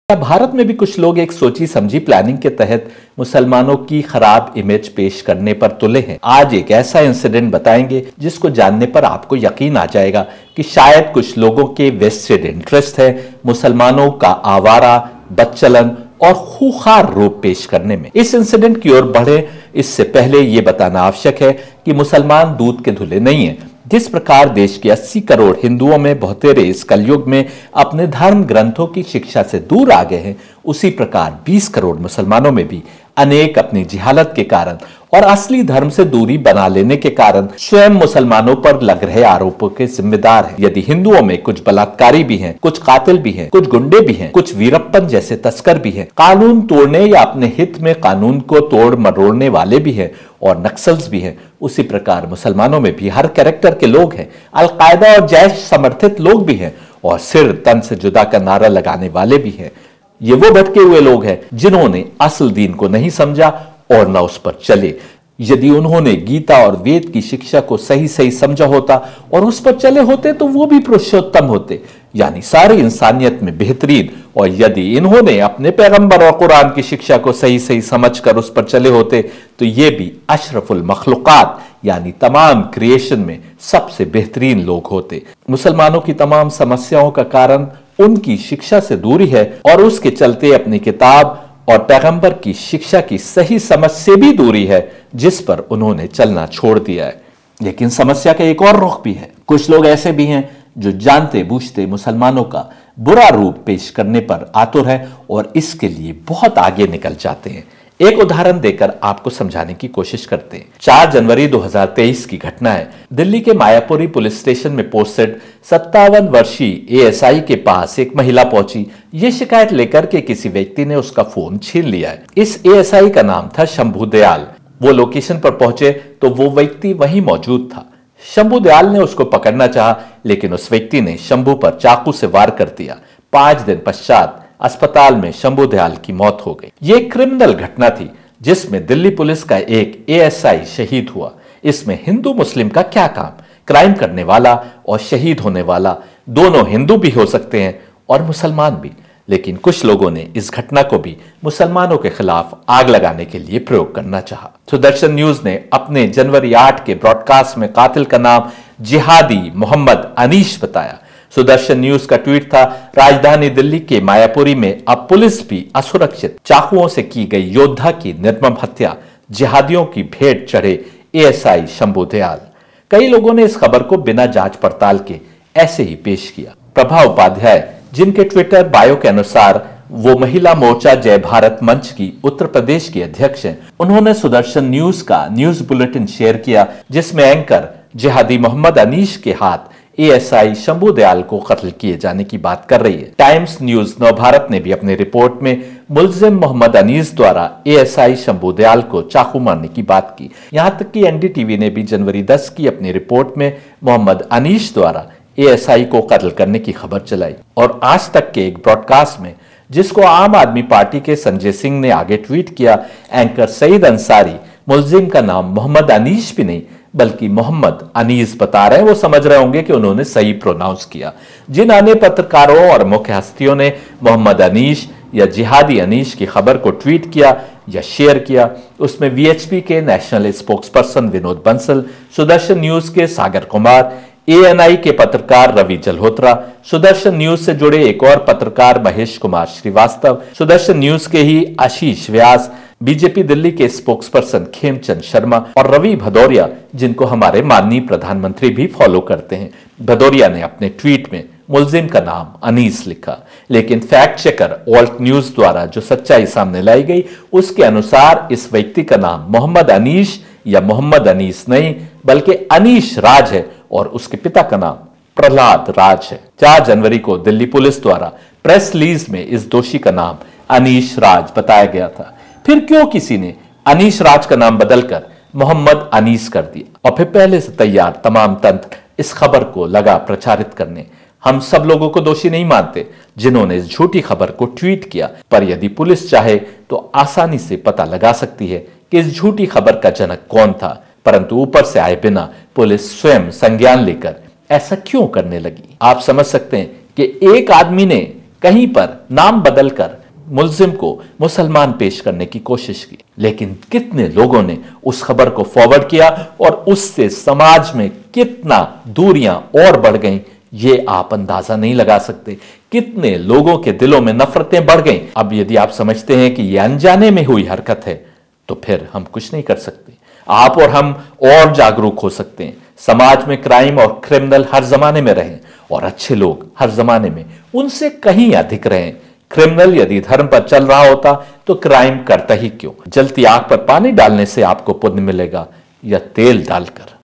भारत में भी कुछ लोग एक सोची समझी प्लानिंग के तहत मुसलमानों की खराब इमेज पेश करने पर तुले हैं। आज एक ऐसा इंसिडेंट बताएंगे जिसको जानने पर आपको यकीन आ जाएगा कि शायद कुछ लोगों के वेस्टेड इंटरेस्ट है मुसलमानों का आवारा, बदचलन और खूंखार रूप पेश करने में। इस इंसिडेंट की ओर बढ़े इससे पहले यह बताना आवश्यक है कि मुसलमान दूध के धुले नहीं है। जिस प्रकार देश के 80 करोड़ हिंदुओं में बहुतेरे इस कलयुग में अपने धर्म ग्रंथों की शिक्षा से दूर आ गए हैं, उसी प्रकार 20 करोड़ मुसलमानों में भी अनेक अपनी जिहालत के कारण और असली धर्म से दूरी बना लेने के कारण स्वयं मुसलमानों पर लग रहे आरोपों के जिम्मेदार हैं। यदि हिंदुओं में कुछ बलात्कारी भी हैं, कुछ कातिल भी हैं, कुछ गुंडे भी हैं, कुछ वीरप्पन जैसे तस्कर भी हैं, कानून तोड़ने या अपने हित में कानून को तोड़ मरोड़ने वाले भी हैं और नक्सल्स भी हैं, उसी प्रकार मुसलमानों में भी हर कैरेक्टर के लोग हैं, अलकायदा और जैश समर्थित लोग भी हैं और सिर तन से जुदा का नारा लगाने वाले भी हैं। ये वो भटके हुए लोग हैं जिन्होंने असल दीन को नहीं समझा और न उस पर चले। यदि उन्होंने गीता और वेद की शिक्षा को सही सही समझा होता और उस पर चले होते तो वो भी पुरुषोत्तम होते, यानी सारी इंसानियत में बेहतरीन। और यदि इन्होंने अपने पैगंबर और कुरान की शिक्षा को सही सही समझकर उस पर चले होते तो ये भी अशरफुल मखलूकात यानी तमाम क्रिएशन में सबसे बेहतरीन लोग होते। मुसलमानों की तमाम समस्याओं का कारण उनकी शिक्षा से दूरी है और उसके चलते अपनी किताब और पैगंबर की शिक्षा की सही समझ से भी दूरी है, जिस पर उन्होंने चलना छोड़ दिया है। लेकिन समस्या का एक और रुख भी है। कुछ लोग ऐसे भी हैं जो जानते बूझते मुसलमानों का बुरा रूप पेश करने पर आतुर है और इसके लिए बहुत आगे निकल जाते हैं। एक उदाहरण देकर आपको समझाने की कोशिश करते हैं। 4 जनवरी 2023 की घटना है। दिल्ली के मायापुरी पुलिस स्टेशन में पोस्टेड 57 वर्षीय एएसआई के पास एक महिला पहुंची। ये शिकायत लेकर के किसी व्यक्ति ने उसका फोन छीन लिया है। इस एएसआई का नाम था शंभू दयाल। वो लोकेशन पर पहुंचे तो वो व्यक्ति वहीं मौजूद था। शंभू दयाल ने उसको पकड़ना चाहा, लेकिन उस व्यक्ति ने शंभू पर चाकू से वार कर दिया। 5 दिन पश्चात अस्पताल में शंभू दयाल की मौत हो गई। ये एक क्रिमिनल घटना थी जिसमें दिल्ली पुलिस का एक एएसआई शहीद हुआ। इसमें हिंदू मुस्लिम का क्या काम? क्राइम करने वाला और शहीद होने वाला दोनों हिंदू भी हो सकते हैं और मुसलमान भी। लेकिन कुछ लोगों ने इस घटना को भी मुसलमानों के खिलाफ आग लगाने के लिए प्रयोग करना चाहा। सुदर्शन न्यूज ने अपने जनवरी 8 के ब्रॉडकास्ट में कातिल का नाम जिहादी मोहम्मद अनीश बताया। सुदर्शन न्यूज का ट्वीट था, राजधानी दिल्ली के मायापुरी में अब पुलिस भी असुरक्षित। चाकुओं से की गई योद्धा की निर्मम हत्या, जिहादियों की भेंट चढ़े एएसआई शंभू दयाल। कई लोगों ने इस खबर को बिना जांच पड़ताल के ऐसे ही पेश किया। प्रभा उपाध्याय, जिनके ट्विटर बायो के अनुसार वो महिला मोर्चा जय भारत मंच की उत्तर प्रदेश की अध्यक्ष हैं, उन्होंने सुदर्शन न्यूज का न्यूज बुलेटिन शेयर किया जिसमें एंकर जिहादी मोहम्मद अनीश के हाथ एएसआई शंभू दयाल को कत्ल किए जाने की बात कर रही है। टाइम्स न्यूज नवभारत ने भी अपनी रिपोर्ट में मुलजिम मोहम्मद अनीस द्वारा एएसआई शंभू दयाल को चाकू मारने की बात की। यहां तक कि एनडीटीवी ने भी जनवरी 10 की अपनी रिपोर्ट में मोहम्मद अनीस द्वारा एएसआई को कत्ल करने की खबर चलाई। और आज तक के एक ब्रॉडकास्ट में, जिसको आम आदमी पार्टी के संजय सिंह ने आगे ट्वीट किया, एंकर सईद अंसारी मुलजिम का नाम मोहम्मद अनीस भी नहीं बल्कि मोहम्मद अनीस बता रहे हैं। वो समझ रहे होंगे कि उन्होंने सही प्रोनाउंस किया। जिन अन्य पत्रकारों और मुख्य हस्तियों ने मोहम्मद अनीस या जिहादी अनीस की खबर को ट्वीट किया या शेयर किया, उसमें वीएचपी के national spokesperson Vinod Bansal, Sudarshan news के सागर कुमार, एएनआई के पत्रकार रवि जल्होत्रा, सुदर्शन न्यूज से जुड़े एक और पत्रकार महेश कुमार श्रीवास्तव, सुदर्शन न्यूज के ही आशीष व्यास, बीजेपी दिल्ली के स्पोक्सपर्सन खेमचंद शर्मा और रवि भदौरिया, जिनको हमारे माननीय प्रधानमंत्री भी फॉलो करते हैं। भदौरिया ने अपने ट्वीट में मुलजिम का नाम अनीस लिखा, लेकिन फैक्ट चेकर ऑल्ट न्यूज द्वारा जो सच्चाई सामने लाई गई उसके अनुसार इस व्यक्ति का नाम मोहम्मद अनीस या मोहम्मद अनीस नहीं बल्कि अनीश राज है और उसके पिता का नाम प्रहलाद राज है। 4 जनवरी को दिल्ली पुलिस द्वारा प्रेस रिलीज में इस दोषी का नाम अनीश राज बताया गया था। फिर क्यों किसी ने अनीश राज का नाम बदलकर मोहम्मद अनीस कर दिया और फिर पहले से तैयार तमाम तंत्र इस खबर को लगा प्रचारित करने? हम सब लोगों को दोषी नहीं मानते जिन्होंने इस झूठी खबर को ट्वीट किया, पर यदि पुलिस चाहे तो आसानी से पता लगा सकती है कि इस झूठी खबर का जनक कौन था। परंतु ऊपर से आए बिना पुलिस स्वयं संज्ञान लेकर ऐसा क्यों करने लगी? आप समझ सकते हैं कि एक आदमी ने कहीं पर नाम बदलकर मुलजिम को मुसलमान पेश करने की कोशिश की, लेकिन कितने लोगों ने उस खबर को फॉरवर्ड किया और उससे समाज में कितना दूरियां और बढ़ गईं, ये आप अंदाजा नहीं लगा सकते। कितने लोगों के दिलों में नफरतें बढ़ गईं। अब यदि आप समझते हैं कि यह अनजाने में हुई हरकत है, तो फिर हम कुछ नहीं कर सकते। आप और हम और जागरूक हो सकते हैं। समाज में क्राइम और क्रिमिनल हर जमाने में रहें और अच्छे लोग हर जमाने में उनसे कहीं अधिक रहें। क्रिमिनल यदि धर्म पर चल रहा होता तो क्राइम करता ही क्यों। जलती आग पर पानी डालने से आपको पुण्य मिलेगा या तेल डालकर।